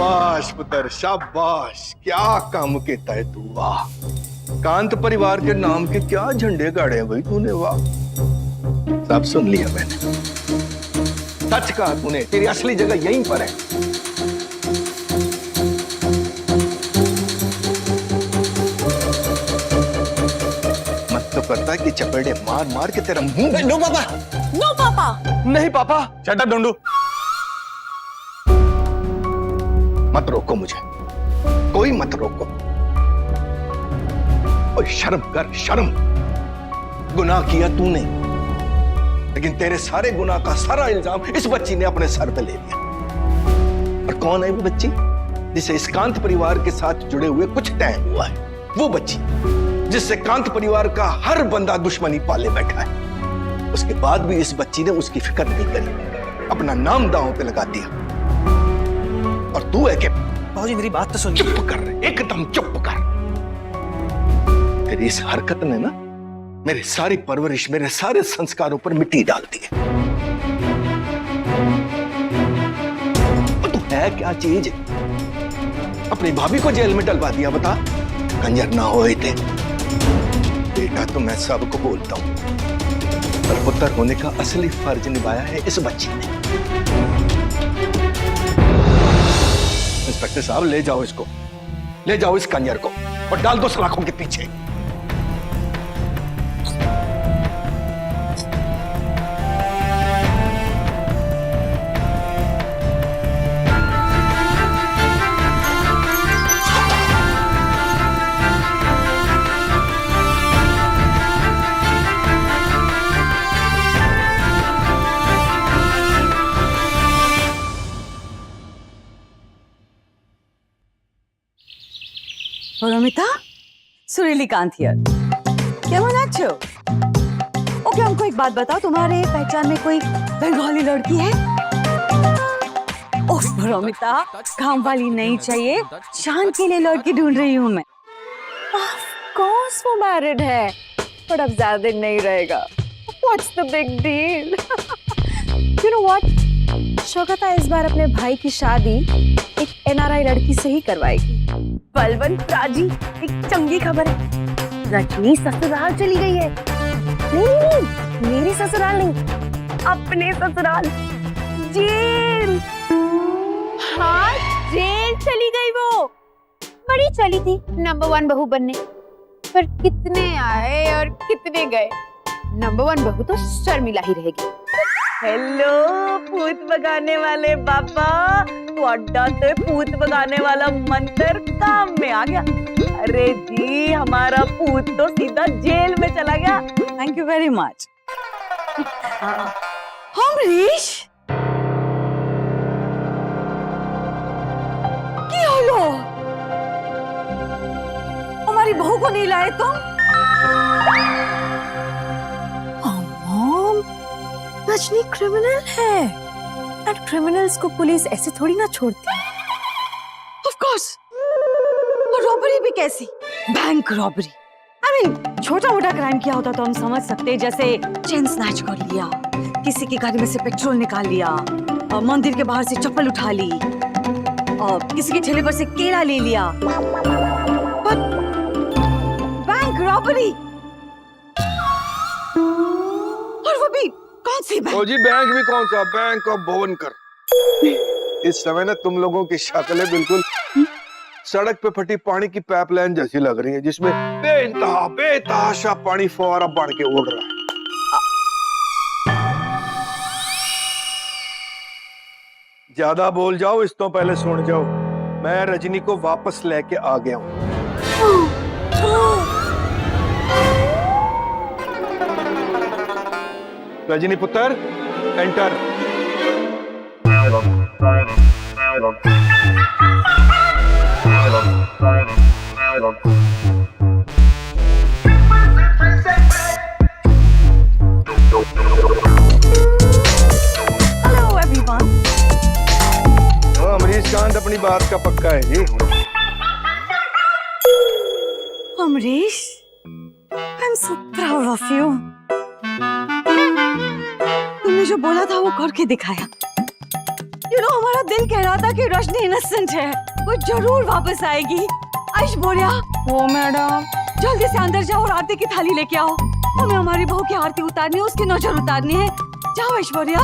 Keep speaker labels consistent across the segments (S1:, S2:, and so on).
S1: शाबाश पुत्र शाबाश, क्या काम किया है तू, वाह। कांत परिवार के नाम के क्या झंडे गाड़े हैं भाई तूने, वाह। सब सुन लिया मैंने, सच कहा तूने, तेरी असली जगह यहीं पर है। मत तो करता है कि चपेड़े मार मार के तेरा मुंह।
S2: नो पापा,
S3: नो पापा।
S2: नहीं पापा, चड्डा ढूंढू।
S1: मत रोको मुझे, कोई मत रोको। और शर्म कर, शर्म। गुनाह किया तूने, लेकिन तेरे सारे गुनाह का सारा इल्जाम इस बच्ची ने अपने सर पे ले लिया। और कौन है वो बच्ची जिसे इस कांत परिवार के साथ जुड़े हुए कुछ टाइम हुआ है? वो बच्ची जिससे कांत परिवार का हर बंदा दुश्मनी पाले बैठा है। उसके बाद भी इस बच्ची ने उसकी फिक्र नहीं करी, अपना नाम दांव पे लगा दिया। और तू है कि
S2: बाबूजी मेरी बात तो सुनिए।
S1: चुप कर, एकदम चुप कर। तेरी इस हरकत ने ना मेरी सारी परवरिश, मेरे सारे संस्कारों पर मिट्टी डाल दी है। तू है क्या चीज? अपनी भाभी को जेल में डलवा दिया, बता। कंजर ना होए थे बेटा, तो मैं सबको बोलता हूं, पर पुत्र होने का असली फर्ज निभाया है इस बच्ची ने। इंस्पेक्टर साहब, ले जाओ इसको, ले जाओ इस कंजर को और डाल दो सलाखों के पीछे।
S3: परमिता, सुरीली कांत हियर। केमन आछो? ओके, हमको एक बात बताओ, तुम्हारे पहचान में कोई बंगाली लड़की है? ओह परमिता, काम वाली नहीं चाहिए, शान के लिए लड़की ढूंढ रही हूँ मैं। ऑफ कोर्स वो मैरिड है, पर अब ज्यादा दिन नहीं रहेगा। What's the big deal? You know what? शौकता इस बार अपने भाई की शादी एक NRI लड़की से ही करवाएगी। बलवंत राजी, एक चंगी खबर है, रजनी ससुराल चली गई है। नहीं, मेरी ससुराल नहीं, अपने ससुराल, जेल।
S4: हाँ, जेल चली गई वो। बड़ी चली थी नंबर 1 बहू बनने, पर कितने आए और कितने गए। नंबर 1 बहू तो शर्मिला ही रहेगी।
S3: हेलो भूत भगाने वाले बाबा, तो अड्डा से भूत भगाने वाला मंत्र काम में आ गया। अरे जी, हमारा भूत तो सीधा जेल में चला गया। Thank you very much. Amrish, की हलो? हमारी बहू को नहीं लाए तुम? रजनी क्रिमिनल है, और क्रिमिनल्स को पुलिस ऐसे थोड़ी ना छोड़ती है। ऑफ कोर्स, और रॉबरी भी कैसी? Bank robbery. आई मीन, छोटा मोटा क्राइम किया होता तो हम समझ सकते, जैसे चेन स्नैच कर लिया, किसी की गाड़ी में से पेट्रोल निकाल लिया, और मंदिर के बाहर से चप्पल उठा ली, और किसी के ठेले पर से केला ले लिया। बट बैंक रॉबरी, और वो भी कौन सी बैंक?
S1: जी बैंक भी कौन सा, बैंक ऑफ भुवनकर। इस समय ना तुम लोगों की शक्लें बिल्कुल सड़क पे फटी पानी की पाइपलाइन जैसी लग रही है, जिसमें बेतहाशा पानी फौवारा बढ़ के उड़ रहा है। ज्यादा बोल जाओ, इस तो पहले सुन जाओ, मैं रजनी को वापस लेके आ गया हूँ। रजनी पुत्र, enter.
S3: Hello everyone.
S1: Amrish Kant अपनी बात का पक्का है जी।
S3: Amrish, I am so proud of you. तुमने जो बोला था वो करके दिखाया। हमारा दिल कह रहा था कि रजनी इनोसेंट है, वो जरूर वापस आएगी। ऐश्वर्या,
S4: वो मैडम
S3: जल्दी से अंदर जाओ और आरती की थाली लेके आओ। हमें हमारी बहू की आरती उतारनी है, उसकी नजर उतारनी है। जाओ ऐश्वर्या।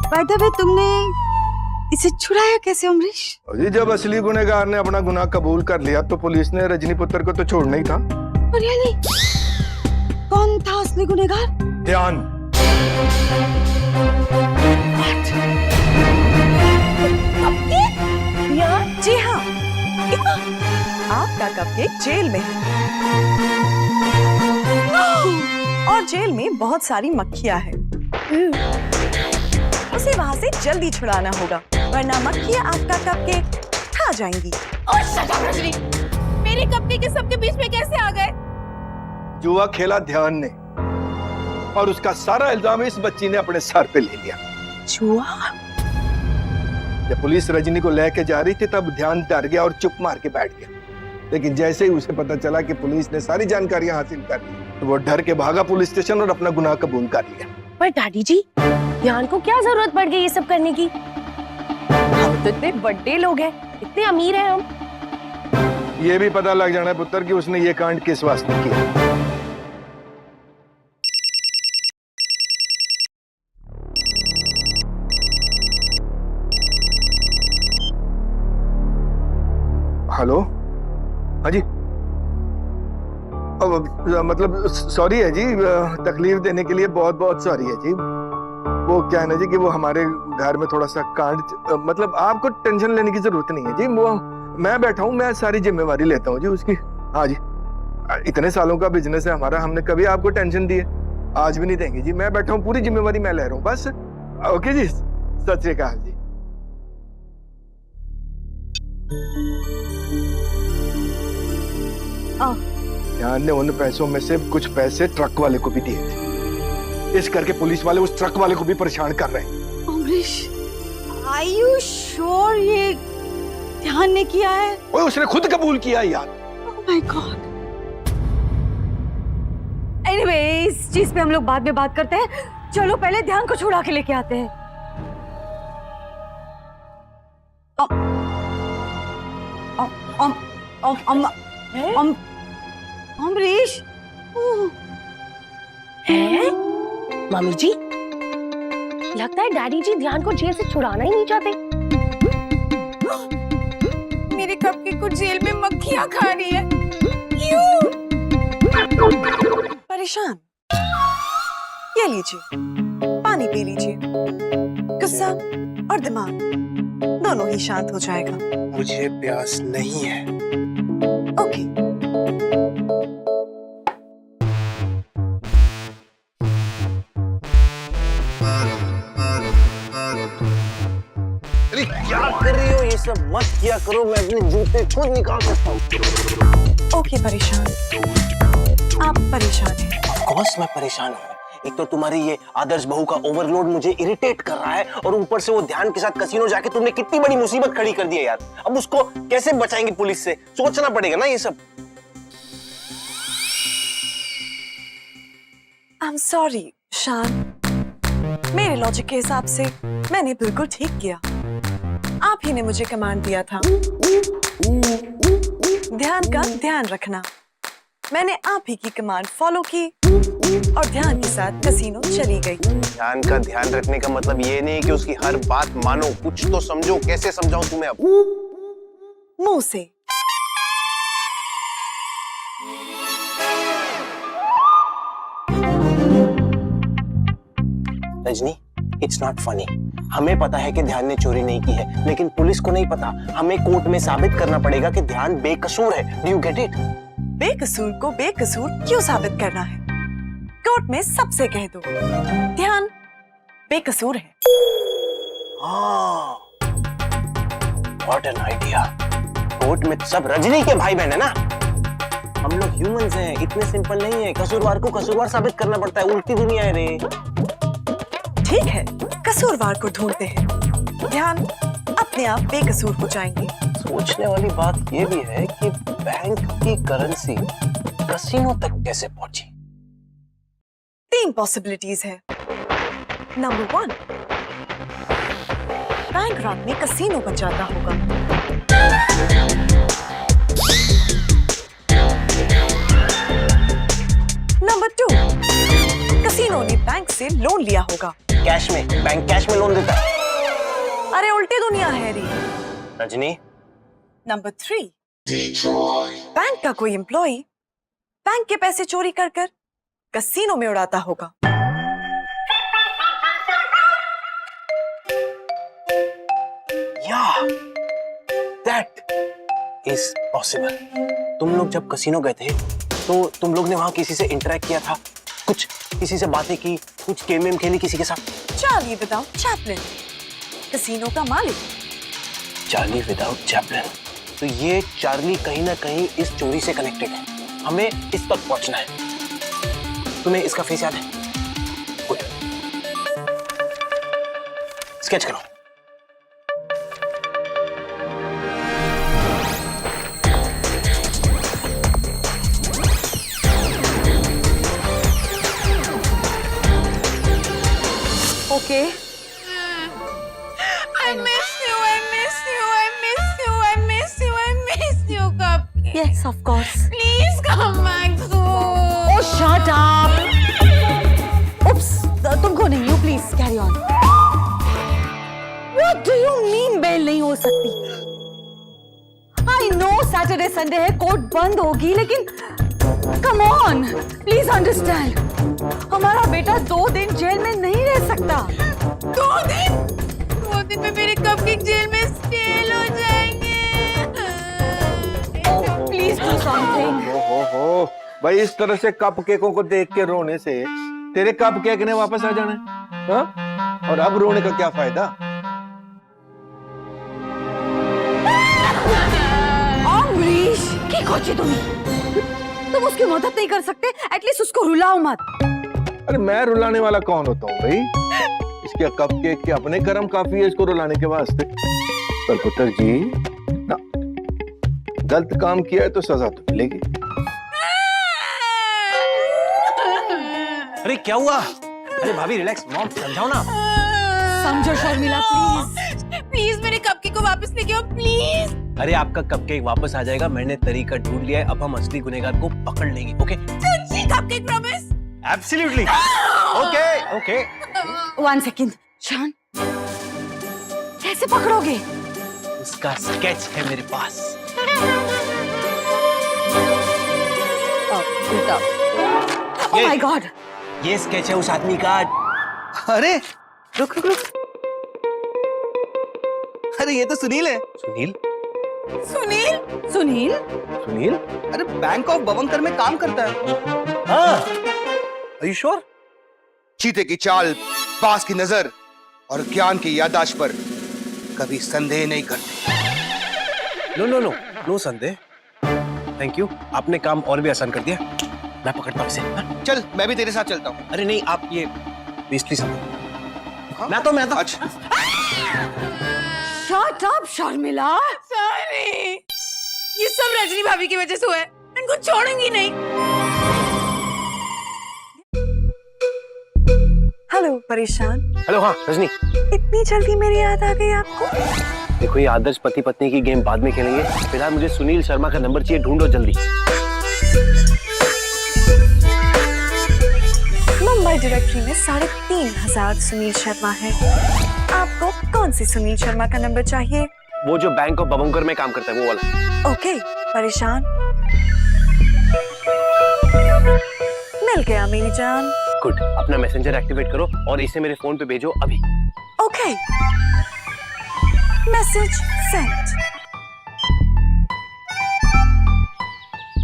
S3: बाय द वे, तुमने इसे छुड़ाया कैसे अमरीश?
S1: जी, जब असली गुनहगार ने अपना गुनाह कबूल कर लिया तो पुलिस ने रजनी पुत्र को तो छोड़ना ही था।
S3: रियली? कौन था असली गुनहगार?
S1: ध्यान।
S5: जी हाँ, आपका कपकेक जेल में है। और जेल में बहुत सारी मक्खियां हैं। उसे वहां से जल्दी छुड़ाना होगा, वरना मक्खियां आपका कपकेक खा जाएंगी।
S4: और शट अप रजनी, मेरे कपकेक के सबके बीच में कैसे आ गए?
S1: जुआ खेला ध्यान ने और उसका सारा इल्जाम इस बच्ची ने अपने सर पे ले लिया।
S5: जुआ?
S1: जब पुलिस रजनी को लेके जा रही थी तब ध्यान डर गया और चुप मार के बैठ गया, लेकिन जैसे ही उसे पता चला कि पुलिस ने सारी जानकारियां हासिल कर ली तो वो डर के भागा पुलिस स्टेशन और अपना गुनाह कबूल कर लिया।
S6: पर डैडी जी, ध्यान को क्या जरूरत पड़ गई ये सब करने की? हम तो इतने बड़े लोग हैं, इतने अमीर हैं हम।
S1: ये भी पता लग जाना पुत्र कि उसने ये कांड किस वास्ते किया। हेलो, हाँ जी। मतलब सॉरी है जी, तकलीफ देने के लिए बहुत बहुत सॉरी है जी। वो क्या है ना जी कि वो हमारे घर में थोड़ा सा कांड, मतलब आपको टेंशन लेने की जरूरत नहीं है जी। वो मैं बैठा हूँ, मैं सारी जिम्मेवारी लेता हूँ जी उसकी। हाँ जी, इतने सालों का बिजनेस है हमारा, हमने कभी आपको टेंशन दी है? आज भी नहीं देंगे जी। मैं बैठा हूँ, पूरी जिम्मेवारी मैं ले रहा हूँ बस। ओके जी, सत श्री अकाल जी। ध्यान ने उन पैसों में से कुछ पैसे ट्रक वाले को भी दिए थे, इस करके पुलिस वाले उस ट्रक वाले को भी परेशान कर रहे हैं।
S3: अमरीश, आर यू श्योर ये ध्यान ने किया है?
S1: ओए, उसने खुद कबूल किया यार।
S3: Oh my God. एनीवे, इस चीज पे हम लोग बाद में बात करते हैं। चलो पहले ध्यान को छुड़ा के लेके आते हैं। अमरीश,
S6: हैं? मामी जी, लगता है डैडी जी ध्यान को जेल से छुड़ाना ही नहीं चाहते।
S4: मेरे कपकेक को जेल में मक्खियां खा रही है।
S5: परेशान? ये लीजिए, पानी पी लीजिए। गुस्सा और दिमाग दोनों ही शांत हो जाएगा।
S2: मुझे प्यास नहीं है।
S5: ओके।
S2: अरे क्या कर रही हो? ये सब मत किया करो, मैं अपने जूते खुद निकाल सकता हूँ।
S5: ओके परेशान, आप परेशान हैं।
S2: ऑफ कोर्स मैं परेशान हूँ। एक तो तुम्हारी ये आदर्श बहू का ओवरलोड मुझे इरिटेट कर रहा है, और ऊपर से वो ध्यान के साथ कसीनो जाके तुमने कितनी बड़ी मुसीबत खड़ी कर दी है यार। अब उसको कैसे बचाएंगे पुलिस से, सोचना पड़ेगा ना ये सब।
S5: आई एम सॉरी शान, मेरे लॉजिक के हिसाब से मैंने बिल्कुल ठीक किया। आप ही ने मुझे कमांड दिया था ध्यान का ध्यान रखना। मैंने आप ही की कमांड फॉलो की और ध्यान के साथ कसीनो चली गई।
S2: ध्यान का ध्यान रखने का मतलब ये नहीं कि उसकी हर बात मानो, कुछ तो समझो। कैसे समझाऊं तुम्हें अब?
S5: मुंह से।
S2: Rajni, it's not funny. हमें पता है कि ध्यान ने चोरी नहीं की है, लेकिन पुलिस को नहीं पता। हमें कोर्ट में साबित करना पड़ेगा कि ध्यान बेकसूर है। Do you get it?
S5: बेकसूर को बेकसूर क्यों साबित करना है? कोर्ट में सबसे कह दो ध्यान बेकसूर है।
S2: What an idea. कोर्ट में सब रजनी के भाई बहन है ना। हम लोग ह्यूमंस हैं, इतने सिंपल नहीं है। कसूरवार को कसूरवार साबित करना पड़ता है। उल्टी दुनिया है रे।
S5: ठीक है, कसूरवार को ढूंढते हैं। ध्यान अपने आप बेकसूर हो जाएंगे।
S2: सोचने वाली बात यह भी है कि बैंक की करेंसी कसिनो तक कैसे पहुंची।
S5: 3 पॉसिबिलिटीज है। नंबर 1, बैंक रात में कसीनो बन जाता होगा। नंबर 2, कसीनो ने बैंक से लोन लिया होगा।
S2: कैश में, बैंक कैश में लोन देता है।
S5: अरे उल्टी दुनिया है री।
S2: रजनी,
S5: नंबर 3, बैंक का कोई एम्प्लॉय बैंक के पैसे चोरी कर कर कसीनो में उड़ाता होगा।
S2: या दैट इज पॉसिबल। तुम लोग जब कसीनो गए थे तो तुम लोग ने वहां किसी से इंटरेक्ट किया था, कुछ किसी से बातें की, कुछ गेम वेम खेली किसी के साथ?
S5: चार्ली विदाउट चैपलिन, कसीनो का मालिक।
S2: चार्ली विदाउट चैपलिन, तो ये चार्ली कहीं ना कहीं इस चोरी से कनेक्टेड है। हमें इस तक पहुंचना है। तुम्हें इसका फेस याद है? गुड, स्केच करो।
S3: Okay.
S4: I miss you, I miss you, I miss you, I miss you, I miss you, Cupcake.
S3: Yes, of course.
S4: Please come back soon.
S3: Oh, shut up. Oops, तुमको नहीं, you please carry on. What do you mean bail नहीं हो सकती? I know Saturday Sunday है, court बंद होगी, लेकिन come on, please understand. हमारा बेटा 2 दिन जेल में नहीं रह सकता।
S4: 2 दिन? 2 दिन में मेरे कपकेक जेल में स्टेल हो जाएंगे।
S3: Please do something.
S1: हो भाई, इस तरह से कप केकों को देख के रोने से तेरे कप केक ने वापस आ जाना है, हाँ? और अब रोने का क्या फायदा?
S3: अमरीश, क्या कोची तुम उसकी मदद नहीं कर सकते? एटलीस्ट उसको रुलाओ मत।
S1: अरे मैं रुलाने वाला कौन होता हूँ भाई? इसके कप केक के अपने कर्म काफी है इसको रुलाने के वास्ते। पर पुत्र जी ना, गलत काम किया है तो सजा तो मिलेगी।
S2: अरे क्या हुआ? अरे भाभी रिलैक्स, मॉम समझाओ ना।
S3: समझो शर्मिला, प्लीज
S4: प्लीज मेरे कपकेक को वापस लेके आओ, प्लीज।
S2: अरे आपका कपकेक वापस आ जाएगा, मैंने तरीका ढूंढ लिया है। अब हम असली गुनहगार को पकड़ लेंगे। ओके?
S4: सच्ची cupcake promise?
S2: Absolutely. Okay okay.
S3: 1 second. शान, कैसे पकड़ोगे?
S2: उसका स्केच है मेरे पास।
S3: Oh my God!
S2: ये स्केच है उस आदमी का।
S7: अरे रुक रुक रुक, अरे ये तो सुनील है।
S2: सुनील?
S4: सुनील?
S3: सुनील?
S2: सुनील?
S7: अरे बैंक ऑफ बवंकर में काम करता है।
S2: हाँ। Are you sure?
S8: चीते की चाल, बास की नजर और ज्ञान की याददाश्त पर कभी संदेह नहीं करते।
S2: नो संदेह। थैंक यू, आपने काम और भी आसान कर दिया। मैं पकड़ता हूँ इसे। हाँ?
S8: चल मैं भी तेरे साथ चलता हूँ।
S2: अरे नहीं, आप ये बेइज्जती समझो।
S8: हाँ?
S2: मैं तो
S8: अच्छा
S3: Shut up, शर्मिला।
S4: सॉरी, ये सब रजनी भाभी की वजह से हुआ है। इनको छोड़ूंगी नहीं।
S5: हेलो परेशान,
S2: हेलो। हाँ रजनी,
S5: इतनी जल्दी मेरी याद आ गई आपको?
S2: देखो ये आदर्श पति पत्नी की गेम बाद में खेलेंगे, फिलहाल मुझे सुनील शर्मा का नंबर चाहिए, ढूंढो जल्दी।
S5: मुंबई डायरेक्टरी में 3500 सुनील शर्मा है। आपको कौन सी सुनील शर्मा का नंबर चाहिए?
S2: वो जो बैंक ऑफ बवंकर में काम करता है वो वाला।
S5: ओके परेशान, मिल गया मेरी जान।
S2: गुड, अपना मैसेंजर एक्टिवेट करो और इसे मेरे फोन पे भेजो अभी।
S5: Okay, message send.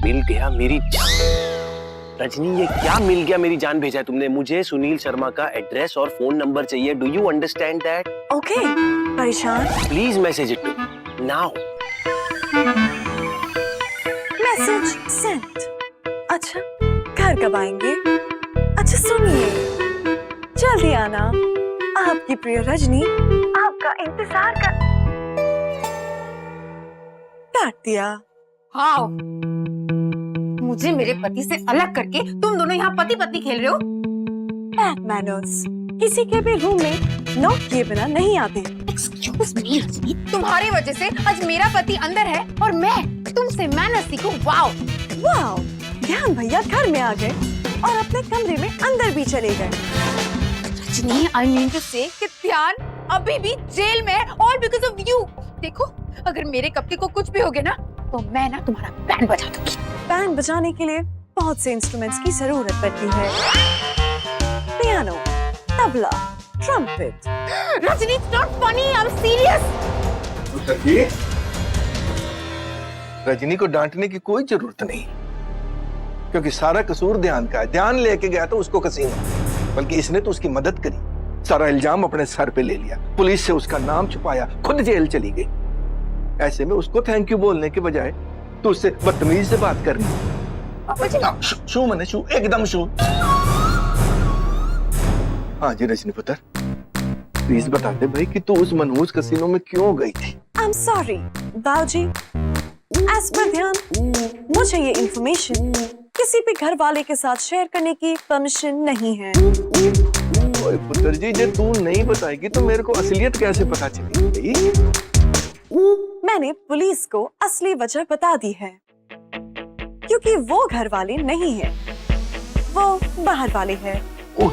S2: मिल गया मेरी जान। रजनी ये क्या मिल गया मेरी जान भेजा है तुमने? मुझे सुनील शर्मा का एड्रेस और फोन नंबर चाहिए। Do you understand that?
S5: Okay परेशान,
S2: please message it to now.
S5: Message send. अच्छा घर कब आएंगे? अच्छा सुनिए, जल्दी आना, आपकी प्रिय रजनी आपका इंतजार कर। काट दिया।
S4: हाँ, मुझे मेरे पति से अलग करके तुम दोनों यहाँ पति पत्नी खेल रहे हो।
S5: Bad manners. किसी के भी रूम में नॉक किए बिना नहीं आते।
S4: एक्सक्यूज मी रजनी, तुम्हारी वजह से आज मेरा पति अंदर है और मैं तुमसे मैनर्स सीखूं। वाओ
S5: वाओ, ध्यान भैया घर में आ गए और अपने कमरे में अंदर भी चले गए।
S4: रजनी, आई मीन टू से कि ध्यान अभी भी जेल में है, ऑल बिकॉज़ ऑफ यू। देखो, अगर मेरे कपके को कुछ भी हो गया ना तो मैं ना तुम्हारा बैंड बजा दूंगी।
S5: बैंड बजाने के लिए बहुत से इंस्ट्रूमेंट्स की जरूरत पड़ती है। Piano, tabla, trumpet.
S4: Rajni, it's not funny, I am serious.
S1: Rajni को डांटने की कोई जरूरत नहीं, क्योंकि सारा कसूर ध्यान का है। ध्यान लेके गया तो उसको कसीनो, बल्कि इसने तो उसकी मदद करी। सारा इल्जाम अपने सर पे ले लिया, पुलिस से उसका नाम छुपाया, खुद जेल चली गई। ऐसे में उसको थैंक यू बोलने के बजाय तो उससे बदतमीज से बात कर रही है। शू मने शू, एकदम शू। हाँ जी रजनी पुत्र, प्लीज बता दे भाई कि तू उस मनहूस कसीनो में क्यों गई थी?
S5: I'm sorry, बाबूजी। As per ध्यान, मुझे ये इंफॉर्मेशन किसी भी घर वाले के साथ शेयर करने की परमिशन नहीं है।
S1: ओए पुत्र जी, जब तू नहीं बताएगी तो मेरे को असलियत कैसे पता चलेगी?
S5: मैंने पुलिस को असली वजह बता दी है, क्योंकि वो घर वाले नहीं है, वो बाहर वाले हैं।
S1: ओह,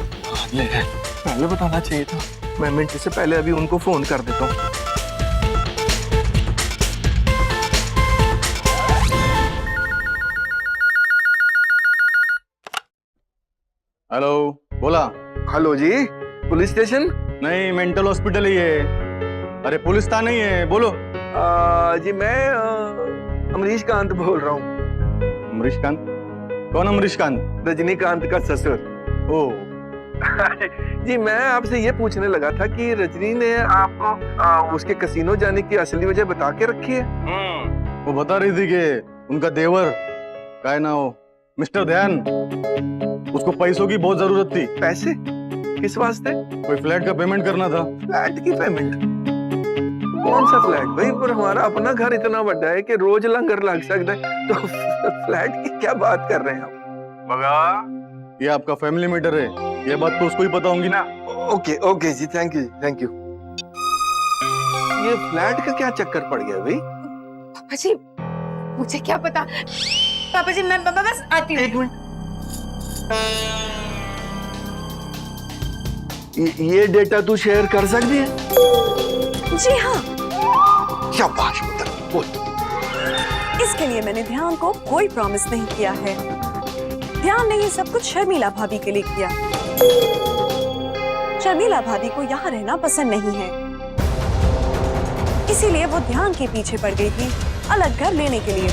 S1: पहले बताना चाहिए था। मैं मिनट से पहले अभी उनको फोन कर देता हूँ।
S9: हेलो, बोला।
S1: हेलो जी, पुलिस स्टेशन?
S9: नहीं, मेंटल हॉस्पिटल ही है। अरे पुलिस था नहीं है, बोलो।
S1: जी मैं अमरीश कांत बोल रहा हूँ।
S9: अमरीश कांत? कौन अमरीश कांत?
S1: रजनीकांत का ससुर।
S9: ओ
S1: जी मैं आपसे ये पूछने लगा था कि रजनी ने आपको उसके कसीनो जाने की असली वजह बता के रखी है?
S9: वो बता रही थी कि उनका देवर क्या ना हो मिस्टर ध्यान, उसको पैसों की बहुत जरूरत थी।
S1: पैसे? किस वास्ते?
S9: कोई फ्लैट का पेमेंट करना था।
S1: फ्लैट की पेमेंट? कौन सा फ्लैट भाई? पर हमारा अपना घर इतना बड़ा है कि रोज लंगर लग सकता है, तो फ्लैट की क्या बात कर रहे हैं आप?
S9: मगा, ये आपका फैमिली मैटर है, ये बात तो उसको ही पता होगी ना।
S1: ओके ओके जी, थैंक यू थैंक यू। ये फ्लैट का क्या चक्कर पड़ गया भाई?
S4: पापा जी, मुझे क्या पता। पापा जी, मैं बस आती हूँ।
S1: एक मिनट, ये डेटा तू शेयर कर सकती है?
S5: जी हाँ।
S1: शाबाश पुत्र, बोल।
S5: इसके लिए मैंने ध्यान को कोई प्रॉमिस नहीं किया है। ध्यान ने ये सब कुछ शर्मिला भाभी के लिए किया। शर्मिला भाभी को यहाँ रहना पसंद नहीं है, इसीलिए वो ध्यान के पीछे पड़ गई थी अलग घर लेने के लिए।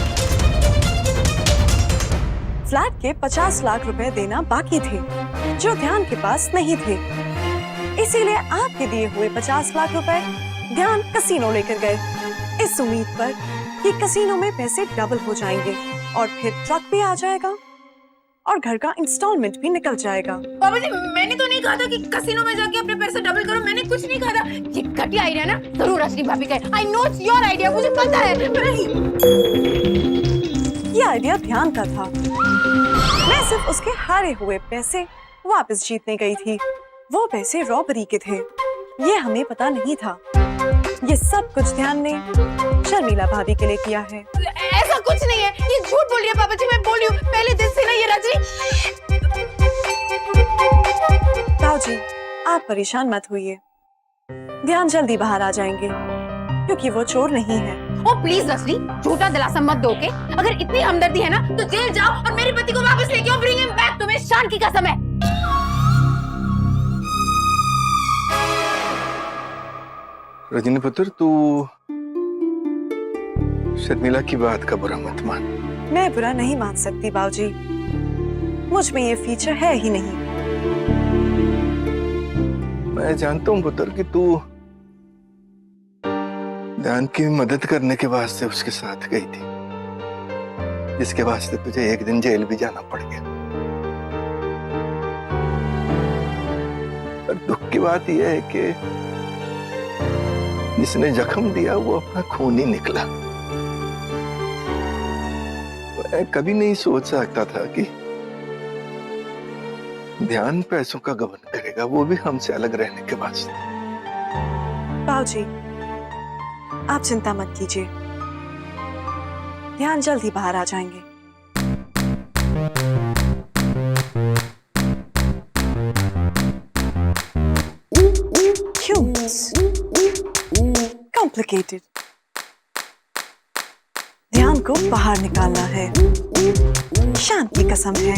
S5: फ्लैट के 50 लाख रुपए देना बाकी थे, जो ध्यान के पास नहीं थे। इसीलिए आपके दिए हुए 50 लाख रुपए ध्यान कसीनो लेकर गए, इस उम्मीद पर कि कसीनो में पैसे डबल हो जाएंगे और फिर ट्रक भी आ जाएगा और घर का इंस्टॉलमेंट भी निकल जाएगा।
S4: पापा जी, मैंने तो नहीं कहा था कि कसिनो में जाके अपने पैसे डबल करो। मैंने कुछ नहीं कहा था। ये घटिया आइडिया ना जरूर रजनी भाभी का है। I know it's your idea, मुझे पता है। नहीं,
S5: ये आइडिया ध्यान का था। मैं सिर्फ उसके हारे हुए पैसे वापस जीतने गई थी। वो पैसे रॉबरी के थे, ये हमें पता नहीं था। ये सब कुछ ध्यान ने शर्मिला भाभी के लिए किया है।
S4: ऐसा कुछ नहीं है, ये झूठ बोल रही है पापा जी। मैं बोल रही हूँ, पहले दिन से ना ये रजनी।
S5: ताऊजी, आप परेशान मत होइए, ध्यान जल्दी बाहर आ जाएंगे, क्योंकि वो चोर नहीं है।
S4: ओ प्लीज रजनी, झूठा दिलासा मत दो के। अगर इतनी हमदर्दी है ना तो जेल जाओ और मेरे पति को वापस लेके आओ। Bring him back. तुम्हें शान की कसम है।
S1: रजनी पुत्र, तू शर्मिला की बात का बुरा मत मान।
S5: मैं बुरा नहीं मान सकती बाबूजी, मुझ में ये फीचर है ही नहीं।
S1: मैं जानता हूँ पुत्र कि तू ध्यान की मदद करने के वास्ते उसके साथ गई थी, जिसके वास्ते तुझे एक दिन जेल भी जाना पड़ गया। पर दुख की बात यह है कि जिसने जख्म दिया वो अपना खून ही निकला। मैं कभी नहीं सोच सकता था कि ध्यान पैसों का गबन करेगा, वो भी हमसे अलग रहने के बाद।
S5: बाबूजी, आप चिंता मत कीजिए, ध्यान जल्द ही बाहर आ जाएंगे। क्यों? कॉम्प्लिकेटेड। ध्यान को बाहर निकालना है, शांत की कसम है।